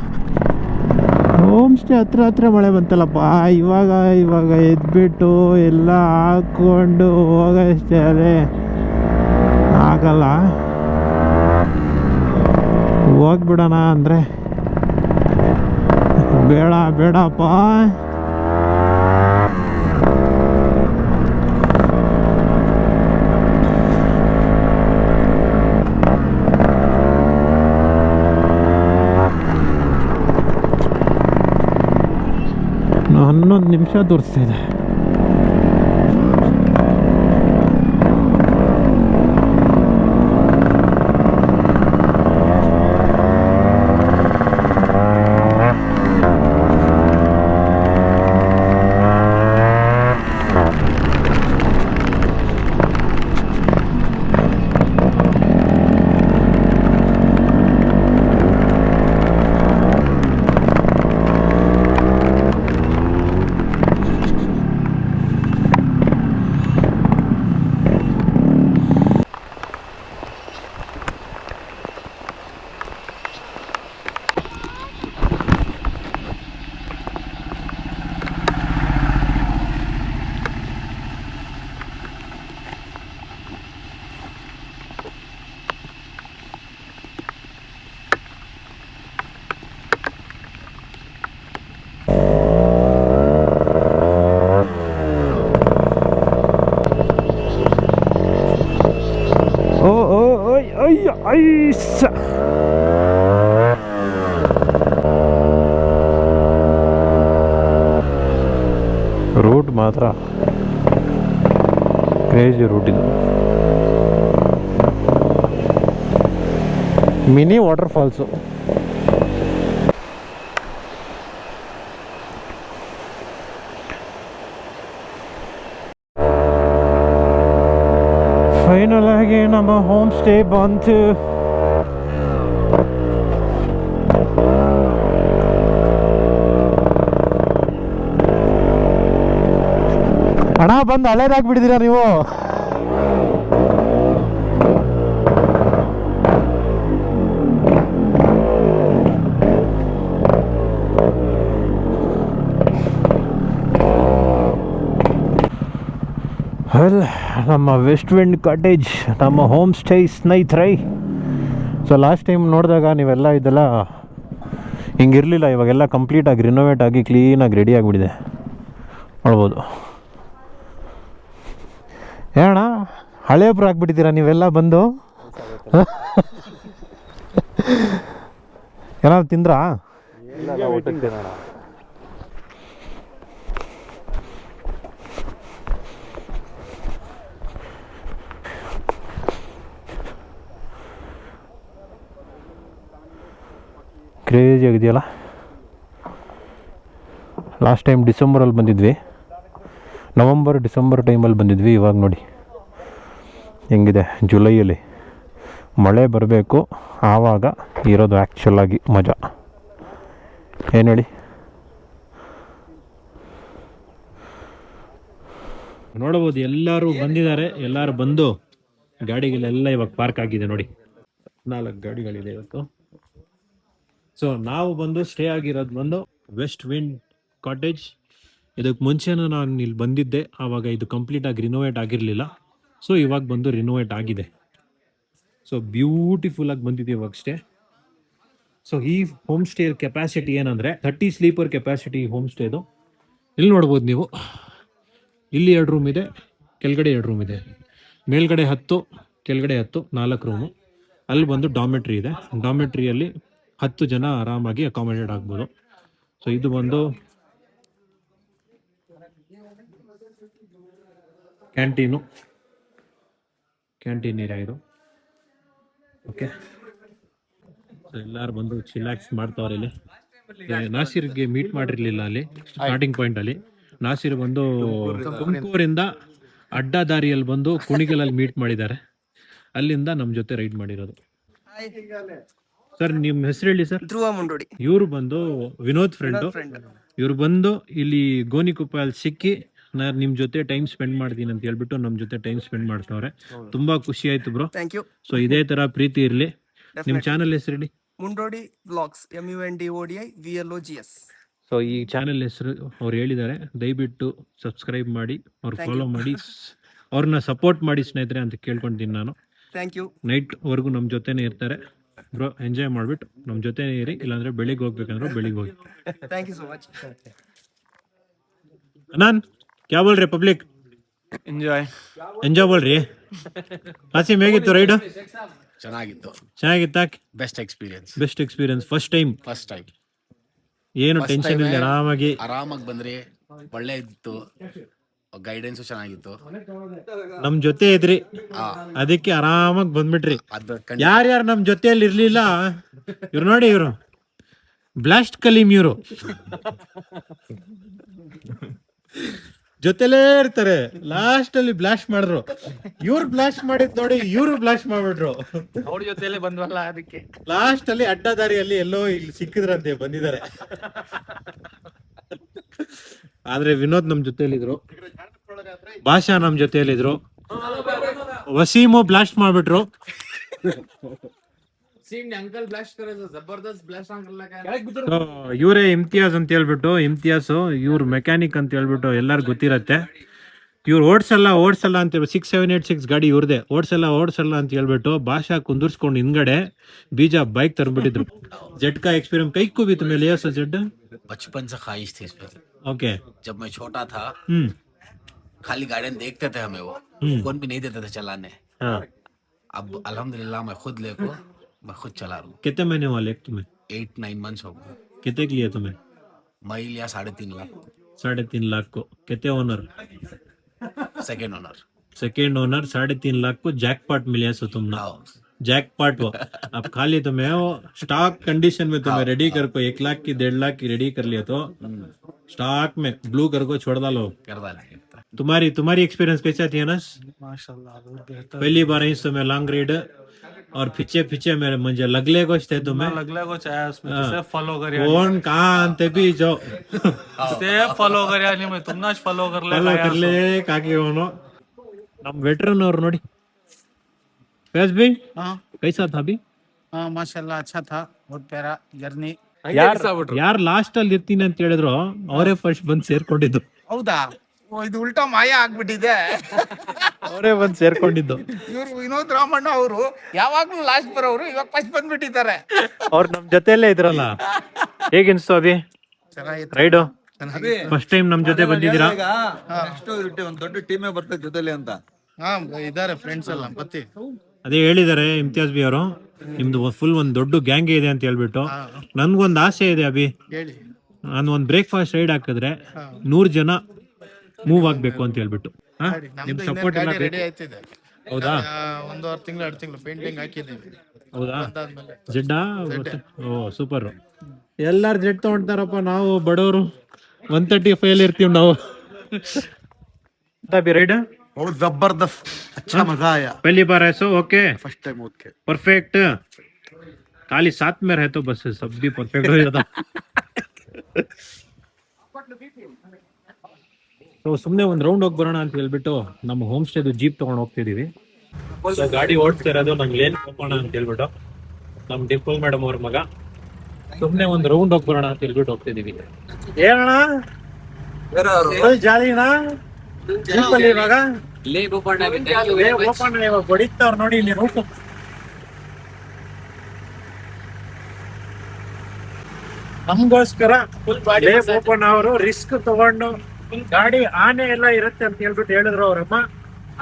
D: ಹೋಮ್ ಸ್ಟೇ ಹತ್ರ ಮಳೆ ಬಂತಲ್ಲಪ್ಪ. ಇವಾಗ ಎದ್ಬಿಟ್ಟು ಎಲ್ಲ ಹಾಕ್ಕೊಂಡು ಹೋಗಷ್ಟೇ ಅದೇ ಆಗಲ್ಲ. ಹೋಗ್ಬಿಡೋಣ ಅಂದರೆ ಬೇಡಪ್ಪ. ಇನ್ನು 11 ನಿಮಿಷ ತೋರಿಸ್ತಾ ಇದೆ. ಐಸ್ ರೂಟ್ ಮಾತ್ರ ಕ್ರೇಜಿ ರೂಟ್ ಇದು. Mini water falls. ಫೈನಲ್ ಆಗಿ ನಮ್ಮ ಹೋಮ್ ಸ್ಟೇ ಬಂತು. ಅಣ್ಣ ಬಂದು ಹಳೇದಾಗ್ಬಿಟ್ಟಿದ್ದೀರಾ ನೀವು. ನಮ್ಮ ವೆಸ್ಟ್ ವಿಂಡ್ ಕಾಟೇಜ್, ನಮ್ಮ ಹೋಮ್ ಸ್ಟೇ ಸ್ನೇಹಿತರೆ. ಸೊ ಲಾಸ್ಟ್ ಟೈಮ್ ನೋಡಿದಾಗ ನೀವೆಲ್ಲ ಇದೆಲ್ಲ ಹಿಂಗಿರಲಿಲ್ಲ. ಇವಾಗೆಲ್ಲ ಕಂಪ್ಲೀಟಾಗಿ ರಿನೋವೇಟ್ ಆಗಿ ಕ್ಲೀನಾಗಿ ರೆಡಿ ಆಗಿಬಿಟ್ಟಿದೆ, ನೋಡ್ಬೋದು. ಏನಣ್ಣ ಹಳೇಬ್ರು ಆಗ್ಬಿಟ್ಟಿದ್ದೀರಾ ನೀವೆಲ್ಲ ಬಂದು? ಏನಾದ್ರು ತಿಂದ್ರಾ? ಕ್ರೇಜಿ ಆಗಿದೆಯಲ್ಲ. ಲಾಸ್ಟ್ ಟೈಮ್ ಡಿಸೆಂಬರಲ್ಲಿ ಬಂದಿದ್ವಿ, ಡಿಸೆಂಬರ್ ಟೈಮಲ್ಲಿ ಬಂದಿದ್ವಿ. ಇವಾಗ ನೋಡಿ ಹೆಂಗಿದೆ, ಜುಲೈಯಲ್ಲಿ ಮಳೆ ಬರಬೇಕು, ಆವಾಗ ಇರೋದು ಆ್ಯಕ್ಚುಲಾಗಿ ಮಜಾ. ಏನು ಹೇಳಿ? ನೋಡಬಹುದು ಎಲ್ಲರೂ ಬಂದಿದ್ದಾರೆ. ಎಲ್ಲರೂ ಬಂದು ಗಾಡಿಗಳೆಲ್ಲ ಇವಾಗ ಪಾರ್ಕ್ ಆಗಿದೆ ನೋಡಿ.
A: 4 ಗಾಡಿಗಳಿದೆ ಇವತ್ತು. ಸೊ ನಾವು ಬಂದು ಸ್ಟೇ ಆಗಿರೋದು ಬಂದು ವೆಸ್ಟ್ ವಿಂಡ್ ಕಾಟೇಜ್. ಇದಕ್ಕೆ ಮುಂಚೆನೂ ನಾನು ಇಲ್ಲಿ ಬಂದಿದ್ದೆ, ಆವಾಗ ಇದು ಕಂಪ್ಲೀಟ್ ಆಗಿ ರಿನೋವೇಟ್ ಆಗಿರಲಿಲ್ಲ. ಸೊ ಇವಾಗ ಬಂದು ರಿನೋವೇಟ್ ಆಗಿದೆ. ಸೊ ಬ್ಯೂಟಿಫುಲ್ ಆಗಿ ಬಂದಿದೆ ಇವಾಗ ಸ್ಟೇ. ಸೊ ಈ ಹೋಮ್ ಸ್ಟೇ ಕೆಪಾಸಿಟಿ ಏನಂದರೆ 30 ಸ್ಲೀಪರ್ ಕೆಪಾಸಿಟಿ ಹೋಮ್ ಸ್ಟೇದು. ಇಲ್ಲಿ ನೋಡ್ಬೋದು ನೀವು, ಇಲ್ಲಿ 2 ರೂಮ್ ಇದೆ, ಕೆಳಗಡೆ 2 ರೂಮ್ ಇದೆ. ಮೇಲ್ಗಡೆ 10, ಕೆಳಗಡೆ 10, 4 ರೂಮು. ಅಲ್ಲಿ ಬಂದು ಡಾಮೆಟ್ರಿ ಇದೆ. ಡಾಮೆಟ್ರಿಯಲ್ಲಿ 10 ಜನ ಆರಾಮಾಗಿ ಅಕಾಮಿಡೇಟ್ ಆಗ್ಬೋದು. ಸೊ ಇದು ಬಂದು ಕ್ಯಾಂಟೀನ್ ಏರಿಯಾ ಇದು. ಓಕೆ, ಎಲ್ಲರೂ ಬಂದು ಚಿಲ್ಲಾಕ್ಸ್ ಮಾಡ್ತಾವ್ರೆ ಇಲ್ಲಿ. ನಾಸಿರ್ಗೆ ಮೀಟ್ ಮಾಡಿರ್ಲಿಲ್ಲ ಅಲ್ಲಿ ಸ್ಟಾರ್ಟಿಂಗ್ ಪಾಯಿಂಟ್ ಅಲ್ಲಿ. ನಾಸಿರ್ ಬಂದು ತುಮಕೂರಿಂದ ಅಡ್ಡ ದಾರಿಯಲ್ಲಿ ಬಂದು ಕುಣಿಗಲಲ್ಲಿ ಮೀಟ್ ಮಾಡಿದ್ದಾರೆ. ಅಲ್ಲಿಂದ ನಮ್ಮ ಜೊತೆ ರೈಡ್ ಮಾಡಿರೋದು. ಸರ್ ನಿಮ್ಮ ಹೆಸರು ಹೇಳಿ ಸರ್.
C: ಧ್ರುವ ಮುಂಡೋಡಿ.
A: ಇವರು ಬಂದು ವಿನೋದ್ ಫ್ರೆಂಡು. ಇವ್ರು ಬಂದು ಇಲ್ಲಿ ಗೋನಿಕೊಪ್ಪಲ್ಲಿ ಸಿಕ್ಕಿ ನಾನು ನಿಮ್ಮ ಜೊತೆ ಟೈಮ್ ಸ್ಪೆಂಡ್ ಮಾಡ್ತೀನಿ ಅಂತ ಹೇಳ್ಬಿಟ್ಟು ನಮ್ಮ ಜೊತೆ ಟೈಮ್ ಸ್ಪೆಂಡ್ ಮಾಡ್ತಾವ್ರೆ. ತುಂಬಾ ಖುಷಿ ಆಯ್ತು ಬ್ರೋ.
C: Thank you.
A: ಸೊ ಇದೇ ತರ ಪ್ರೀತಿ ಇರ್ಲಿ. ನಿಮ್ಮ ಚಾನಲ್ ಹೆಸರು ಹೇಳಿ.
C: Mundodi vlogs, MUNDODI VLOGS.
A: So ಈ ಚಾನೆಲ್ ಹೆಸರು ಅವ್ರು ಹೇಳಿದ್ದಾರೆ, ದಯವಿಟ್ಟು ಸಬ್ಸ್ಕ್ರೈಬ್ ಮಾಡಿ, ಅವ್ರು ಫಾಲೋ ಮಾಡಿ, ಅವ್ರನ್ನ ಸಪೋರ್ಟ್ ಮಾಡಿ ಸ್ನೇಹಿತರೆ ಅಂತ ಕೇಳ್ಕೊಂತೀನಿ ನಾನು.
C: Thank you.
A: ನೈಟ್ವರೆಗೂ ನಮ್ಮ ಜೊತೆನೇ ಇರ್ತಾರೆ ಬ್ರೋ. ಎಂಜಾಯ್ ಮಾಡಿಬಿಟ್ಟು ನಮ್ಮ ಜೊತೆನೇ ಇರಿ, ಇಲ್ಲಾಂದ್ರೆ ಬೆಳಿಗ್ಗೆ ಹೋಗ್ಬೇಕಂದ್ರೆ ಬೆಳಿಗ್ಗೆ ಹೋಗಿ.
C: Thank you so much.
A: ಅನಾನ್ ಕ್ಯಾ ಬೋಲ್ ರೇ ಪಬ್ಲಿಕ್? ಎಂಜಾಯ್ ಬೋಲ್ ರೀ. ಕಾಸಿಮ್ ಹೇಗಿತ್ತು ರೈಡು? ಚೆನ್ನಾಗಿತ್ತಾ?
E: Best
A: experience. ಫಸ್ಟ್ ಟೈಮ್ ಏನು ಟೆನ್ಷನ್ ಇಲ್ಲ,
E: ಆರಾಮಾಗಿ ಬಂದ್ರಿ. ಒಳ್ಳೆ ಇತ್ತು, ಗೈಡೆನ್ಸ್ ಚೆನ್ನಾಗಿತ್ತು.
A: ನಮ್ ಜೊತೆ ಇದ್ರಿ, ಅದಕ್ಕೆ ಆರಾಮಾಗಿ ಬಂದ್ಬಿಟ್ರಿ. ಯಾರ್ಯಾರು ನಮ್ ಜೊತೆಯಲ್ಲಿ ಇರ್ಲಿಲ್ಲ ಇವ್ರು ನೋಡಿ, ಇವ್ರು ಬ್ಲಾಸ್ಟ್ ಕಲೀಮ್, ಇವ್ರು ಜೊತೆಲೇ ಇರ್ತಾರೆ. ಲಾಸ್ಟ್ ಅಲ್ಲಿ ಬ್ಲಾಸ್ಟ್ ಮಾಡಿದ್ರು, ಇವ್ರು ಬ್ಲಾಸ್ಟ್ ಮಾಡಿದ್ ನೋಡಿ, ಇವ್ರು ಬ್ಲಾಸ್ಟ್ ಮಾಡ್ಬಿಟ್ರು.
B: ಅವ್ರ ಜೊತೆಲೆ ಬಂದ್ವಲ್ಲ ಅದಕ್ಕೆ.
A: ಲಾಸ್ಟ್ ಅಲ್ಲಿ ಅಡ್ಡ ದಾರಿಯಲ್ಲಿ ಎಲ್ಲೋ ಇಲ್ಲಿ ಸಿಕ್ಕಿದ್ರಂತೆ ಬಂದಿದ್ದಾರೆ. ಆದ್ರೆ ವಿನೋದ್ ನಮ್ ಜೊತೆಲಿದ್ರು, ಭಾಷಾ ನಮ್ ಜೊತೆಲಿದ್ರು, ವಸೀಮು ಬ್ಲಾಸ್ಟ್ ಮಾಡ್ಬಿಟ್ರು. ಇವರೇ ಇಮ್ತಿಯಾಜ್ ಅಂತ ಹೇಳ್ಬಿಟ್ಟು, ಇವ್ರು ಮೆಕ್ಯಾನಿಕ್ ಅಂತ ಹೇಳ್ಬಿಟ್ಟು ಎಲ್ಲಾರು ಗೊತ್ತಿರತ್ತೆ. ಇವ್ರು ಓಡ್ಸಲ್ಲ ಅಂತ 6786 ಗಾಡಿ ಇವ್ರದೇ. ಓಡ್ಸಲ್ಲ ಅಂತ ಹೇಳ್ಬಿಟ್ಟು ಭಾಷಾ ಕುಂದರ್ಸ್ಕೊಂಡು ಹಿಂದ್ಗಡೆ ಬೀಜ ಬೈಕ್ ತರ್ಬಿಟ್ಟಿದ್ರು. जेड का एक्सपीरियंस कई को भी तुम्हें लिया सर? जेड
E: बचपन से ख्वाहिश थी इस पे।
A: ओके,
E: जब मैं छोटा था खाली गार्डन देखते थे हमें, वो कौन भी नहीं देते थे चलाने।
A: हाँ,
E: अब अल्हम्दुलिल्लाह मैं खुद खुद चला रहा हूँ।
A: कितने महीने वाले तुम्हें?
E: 8-9 मंथ्स हो गए।
A: कितने के लिए तुम्हें?
E: मैं लिया 3.5 लाख।
A: 3.5 लाख को। कितने ओनर?
E: Second owner.
A: 3.5 लाख को जैकपॉट मिला सो तुम ना। जैकपॉट वो अब खाली तुम्हें वो स्टॉक कंडीशन में तुम्हें रेडी कर को 1 लाख की 1.5 लाख की रेडी कर लिया तो स्टॉक में ब्लू कर को छोड़ डालो। तुम्हारी एक्सपीरियंस कैसा थी अनस?
B: माशाल्लाह बहुत बेहतर।
A: पहली बार ही तुम्हें लॉन्ग राइड और पीछे मेरे मुझे लगले को थे तुम्हें
B: लगला को चाहे उसमें सिर्फ फॉलो कर
A: कौन कहाँ अंत भी जो
B: सिर्फ फॉलो कर यानी मैं तुम ना फॉलो कर
A: ले काकी होनो नम वेटरन और नोडी फैज भाई।
F: हाँ
A: कैसा था अभी?
F: हाँ माशाल्लाह अच्छा था, बहुत प्यारा जर्नी।
A: ಯಾರು ಲಾಸ್ಟ್ ಅಲ್ಲಿ ಇರ್ತೀನಿ ಅಂತ ಹೇಳಿದ್ರು ಅವರೇ ಫಸ್ಟ್ ಬಂದು ಸೇರ್ಕೊಂಡಿದ್ದು.
F: ಹೌದಾ? ಓ, ಇದು ಉಲ್ಟಾ ಮಾಯ ಆಗ್ಬಿಟ್ಟಿದೆ.
A: ಅವರೇ ಬಂದು ಸೇರ್ಕೊಂಡಿದ್ದು.
F: ಇವರು ವಿನೋದ್ ರಾಮಣ್ಣ ಅವರು ಯಾವಾಗ್ಲೂ ಲಾಸ್ಟ್ ಬರೋರು, ಇವಾಗ ಫಸ್ಟ್ ಬಂದ್ಬಿಟ್ಟಿದ್ದಾರೆ.
A: ಅವ್ರು ನಮ್ ಜೊತೆಯಲ್ಲೇ ಇದ್ರಲ್ಲ. ಹೇಗಿನ್ಸ್ತು ಅಭಿ
F: ಚೆನ್ನಾಗಿತ್ತು
A: ರೈಡು? ಫಸ್ಟ್ ಟೈಮ್ ನಮ್ ಜೊತೆ ಬಂದಿದ್ದೀರಾ?
G: ಒಂದು ದೊಡ್ಡ ಟೀಮೇ ಬರ್ತದೆ ಜೊತೆಲಿ ಅಂತ.
F: ಹಾ ಇದಾರೆ ಫ್ರೆಂಡ್ಸ್ ಎಲ್ಲ ಮತ್ತೆ.
A: ಅದೇ ಹೇಳಿದ್ದಾರೆ ಇಮ್ತಿಯಾಜ್ ಬಿ ಅವರು, ನಿಮ್ದು ಫುಲ್ ಒಂದ್ ದೊಡ್ಡ ಗ್ಯಾಂಗ್ ಇದೆ ಅಂತ ಹೇಳ್ಬಿಟ್ಟು. ನನ್ಗೊಂದ್ ಆಸೆ ಇದೆ ಅಭಿ,
F: ಹೇಳಿ.
A: ನಾನು ಒಂದ್ ಬ್ರೇಕ್ಫಾಸ್ಟ್ ರೈಡ್ ಹಾಕಿದ್ರೆ 100 ಜನ ಮೂವ್ ಆಗ್ಬೇಕು ಅಂತ ಹೇಳ್ಬಿಟ್ಟು. ನಿಮ್ ಸಪೋರ್ಟ್ ಎಲ್ಲ
F: ರೆಡಿ ಆಯ್ತಿದೆ.
A: ಹೌದಾ?
F: 1.5 ತಿಂಗಳು 2 ತಿಂಗಳು ಪೇಂಟಿಂಗ್ ಹಾಕಿದ್ದೀವಿ.
A: ಹೌದಾ? ಜೆಡ್ಡಾ? ಓ ಸೂಪರ್. ಎಲ್ಲಾರು ಜೆಡ್ ತಗೊಂಡ್ತಾರಪ್ಪ, ನಾವು ಬಡವರು 135 ಇರ್ತೀವಿ ನಾವು. ರೈಡ್
G: बहुत जबरदस्त, अच्छा मजा आया।
A: पहली बार ऐसा? Okay,
G: first time okay,
A: perfect. खाली साथ में रहे तो बस सब भी परफेक्ट हो जाता. ಸೊ ಸುಮ್ಮನೆ ಒಂದು ರೌಂಡ್ ಹೋಗಿ ಬರೋಣ ಅಂತ ಹೇಳ್ಬಿಟ್ಟು ನಮ್ಮ ಹೋಮ್ ಸ್ಟೇದು ಜೀಪ್ ತಗೊಂಡು ಹೋಗ್ತಿದೀವಿ. ಗಾಡಿ ಓಡಿಸ್ತಾ ಇರೋದು ನಂಗೆ ಲೇನ್ ಹೋಗೋಣ ಅಂತ ಹೇಳ್ಬಿಟ್ಟು
D: ನಮ್ ಡಿಂಪಲ್ ಮೇಡಮ್ ಅವ್ರ ಮಗ. ಸುಮ್ನೆ ಒಂದ್ ರೌಂಡ್ ಹೋಗ್ಬರೋಣ ಅಂತ ಹೇಳ್ಬಿಟ್ಟು ಹೋಗ್ತಿದೀವಿ. ಏನಣ್ಣ ಜಾಲಿನಾ ಇವಾಗ ಇವಾಗ ಹೊಡಿತಾವ್ರ ನೋಡಿ ಇಲ್ಲಿ ರೂಟ್. ನಮ್ಗೋಸ್ಕರ ಓಪನ್ ಅವರು ರಿಸ್ಕ್ ತಗೊಂಡು ಗಾಡಿ ಆನೆ ಎಲ್ಲ ಇರುತ್ತೆ ಅಂತ ಹೇಳ್ಬಿಟ್ಟು ಹೇಳಿದ್ರು ಅವ್ರಮ್ಮ.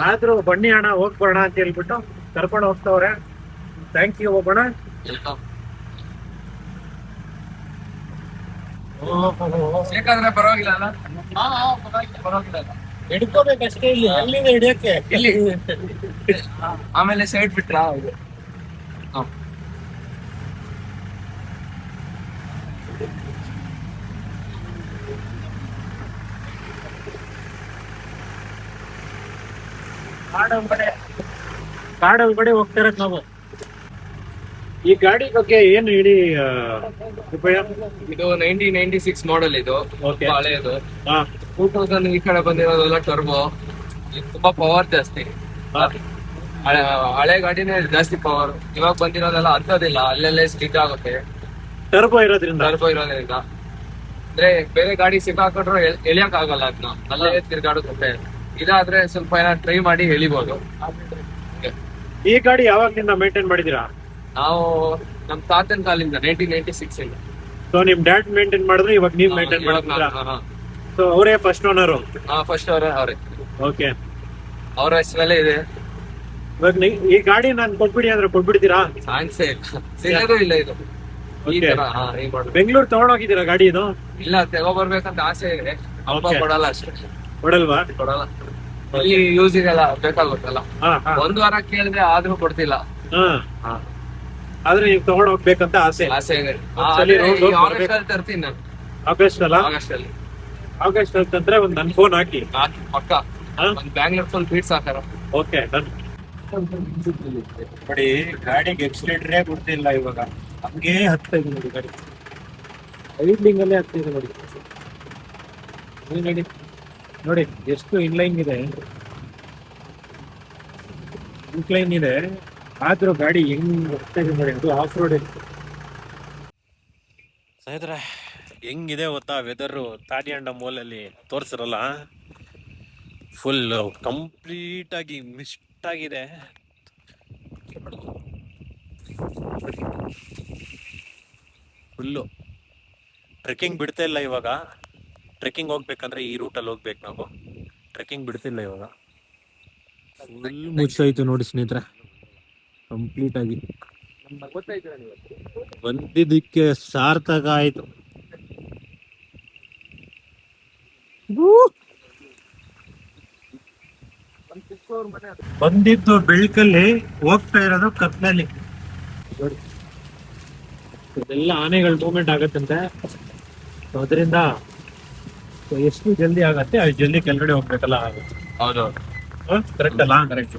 D: ಆದ್ರೂ ಬನ್ನಿ ಅಣ್ಣ ಹೋಗ್ಬೋಣ ಅಂತ ಹೇಳ್ಬಿಟ್ಟು ಕರ್ಕೊಂಡು ಹೋಗ್ತವ್ರೆ. ಥ್ಯಾಂಕ್ ಯು ಹೋಗೋಣ.
B: ಬೇಕಾದ್ರೆ ಪರವಾಗಿಲ್ಲ ಅಲ್ಲ,
D: ಹಿಡ್ಕೋಬೇಕಷ್ಟೇ. ಇಲ್ಲಿ ಎಲ್ಲಿಂದ ಹಿಡಿಯಕ್ಕೆ
B: ಇಲ್ಲಿ ಆಮೇಲೆ ಸೈಡ್ ಬಿಟ್ರ
D: ಕಾಡೊಳಗಡೆ ಹೋಗ್ತಾ ಇರೋದು ನಾವು. ಈ ಗಾಡಿ ಬಗ್ಗೆ ಏನು ಹೇಳಿ ಕೃಪಯ?
B: ಇದು 1996 ಮಾಡೆಲ್. ಇದು
D: Okay.
B: ಹಳೆಯದು.
D: ಹಾ
B: 2000 ಈ ಕಡೆ ಬಂದಿರೋದೆಲ್ಲ ಟರ್ಬೋ. ತುಂಬಾ ಪವರ್ ಜಾಸ್ತಿ. ಹಳೆ ಗಾಡಿನೇ ಜಾಸ್ತಿ ಪವರ್. ಇವಾಗ ಬಂದಿರೋದೆಲ್ಲ ಹತ್ತೋದಿಲ್ಲ, ಅಲ್ಲೆಲ್ಲೇ ಸ್ಕಿಡ್ ಆಗುತ್ತೆ.
D: ಟರ್ಬೋ ಇರೋದ್ರಿಂದ.
B: ಟರ್ಬೋ ಇರೋದ್ರಿಂದ ಅಂದ್ರೆ ಬೇರೆ ಗಾಡಿ ಸಿಕ್ಕಾಕೊಂಡ್ರು ಎಳಿಯಕ್ ಆಗಲ್ಲ ಅದನ್ನ, ಅಲ್ಲೇ ತಿರ್ಗಾಡುತ್ತೆ. ಇದಾದ್ರೆ ಸ್ವಲ್ಪ ಏನಾದ್ರು ಟ್ರೈ ಮಾಡಿ ಎಳಿಬಹುದು.
D: ಈ ಗಾಡಿ ಯಾವಾಗ್ಲಿಂದ ಮೇಂಟೈನ್ ಮಾಡಿದೀರಾ?
B: ನಾವು ನಮ್ ತಾತನ ಕಾಲಿಂದ 1996 ಇಂದ.
D: ಸೊ ನಿಮ್ ಡ್ಯಾಡ್ ಮೇಂಟೈನ್ ಮಾಡಿದ್ರೆ ಇವಾಗ ನೀವ್ ಮೇಂಟೈನ್ ಮಾಡಿದ್ರಾ? ಸೊ ಅವರೇ ಫಸ್ಟ್ ಓನರು.
B: ಫಸ್ಟ್ ಅವ್ರೆ
D: ಓಕೆ.
B: ಅವ್ರ ಹೆಸರಲ್ಲೇ ಇದೆ.
D: ಇವಾಗ ಈ ಗಾಡಿ ನಾನು ಕೊಟ್ಬಿಡಿ ಅಂದ್ರೆ ಕೊಟ್ಬಿಡ್ತೀರಾ?
B: ಚಾನ್ಸೇ ಇಲ್ಲ, ಸಿಗೋದು ಇಲ್ಲ ಇದು. ಈ ತರ ಈ model.
D: ಬೆಂಗಳೂರು ತಗೊಂಡೋಗಿದ್ದೀರಾ ಗಾಡಿ ಇದು?
B: ಇಲ್ಲ, ತಗೋಬರ್ಬೇಕಂತ ಆಸೆ ಇದೆ. ಅಪ್ಪ
D: Okay.
B: ಕೊಡಲ್ಲ ಅಷ್ಟೇ,
D: ಕೊಡಲ್ವಾ?
B: ಕೊಡಲ್ಲ. ಇಲ್ಲಿ ಯೂಸಿಗೆಲ್ಲ ಬೇಕಾಗುತ್ತಲ್ಲ.
D: ಹಾ ಹಾ
B: ಒಂದ್ ವಾರ ಕೇಳಿದ್ರೆ ಆದ್ರೂ ಕೊಡ್ತಿಲ್ಲ.
D: ಹಾ. ಆದ್ರೆ ನೀವು ತಗೊಂಡ್ ಹೋಗ್ಬೇಕಂತ ಆಸೆ.
B: ಆಸೆ ಇದೆ.
D: ಒಂದ್ಸಲಿ round ಹೋಗ್
B: ಆಗಸ್ಟ್
D: ಬರ್ಬೇಕು.
B: ಅಲ್ಲಿ ತರ್ತೀನಿ ನಾನು.
D: ಆಗಸ್ಟ್ ಅಲ್ಲ?
B: ಆಗಸ್ಟ್ ಅಲ್ಲಿ
D: ಆಗಸ್ಟ್ ಅಂತಂದ್ರೆ ಒಂದ್ ನನ್ ಫೋನ್ ಹಾಕಿ.
B: ಪಕ್ಕ.
D: ಹಾ?
B: ಒಂದ್ ಬ್ಯಾಂಗ್ಳೂರ್ ಫುಲ್ ಬೀಟ್ಸ್ ಹಾಕಾರ.
D: Okay done. ನೋಡಿ ಗಾಡಿಗೆ ಎಕ್ಸಿಲೇಟರೇ ಕೊಡ್ತಿಲ್ಲ ಇವಾಗ, ಹಂಗೆ ಹತ್ತಾ ಇದೆ ನೋಡಿ ಗಾಡಿ. ಐಡ್ಲಿಂಗ್ ಅಲ್ಲೇ ಹತ್ತಿದೆ ನೋಡಿ. ನೋಡಿ ನೋಡಿ ಎಷ್ಟು ಇನ್ಲೈನ್ ಇದೆ, ಇನ್ಕ್ಲೈನ್ ಇದೆ, ಆದ್ರೂ ಗಾಡಿ ಹೆಂಗ್ ಹೋಗ್ತಾ ಇದೆ ನೋಡಿ. ಅದು ಆಫ್ ರೋಡ್. ಸ್ನೇಹಿತರೆ ಹೆಂಗಿದೆ ಗೊತ್ತಾ ವೆದರು? ತಾಡಿಯಂಡ ಮೂಲಲ್ಲಿ ತೋರಿಸಿರಲ್ಲ, ಫುಲ್ ಕಂಪ್ಲೀಟ್ ಆಗಿ ಮಿಸ್ಟ್ ಆಗಿದೆ. ಫುಲ್ಲು ಟ್ರೆಕ್ಕಿಂಗ್ ಬಿಡ್ತಾ ಇಲ್ಲ ಇವಾಗ. ಟ್ರೆಕ್ಕಿಂಗ್ ಹೋಗ್ಬೇಕಂದ್ರೆ ಈ ರೂಟಲ್ಲಿ ಹೋಗ್ಬೇಕು ನಾವು. ಟ್ರೆಕ್ಕಿಂಗ್ ಬಿಡ್ತಿಲ್ಲ ಇವಾಗ. ಫುಲ್ ಮುಚ್ಚಾಯ್ತು ನೋಡಿ ಸ್ನೇಹಿತರೆ, ಕಂಪ್ಲೀಟ್ ಆಗಿ. ಬಂದಿದ್ದಕ್ಕೆ ಸಾರ್ಥಕ ಆಯ್ತು. ಬಂದಿದ್ದು ಬೆಳಕಲ್ಲಿ, ಹೋಗ್ತಾ ಇರೋದು ಕತ್ಲಲ್ಲಿ. ಇದೆಲ್ಲ ಆನೆಗಳ ಮೂವ್ಮೆಂಟ್ ಆಗತ್ತಂತೆ, ಅದರಿಂದ ಎಷ್ಟು ಜಲ್ದಿ ಆಗತ್ತೆ ಅಷ್ಟು ಜಲ್ದಿ ಕೆಳಗಡೆ ಹೋಗ್ಬೇಕಲ್ಲ.
B: ಹೌದು,
D: ಕರೆಕ್ಟ್ ಅಲ್ಲ?
B: ಕರೆಕ್ಟ್.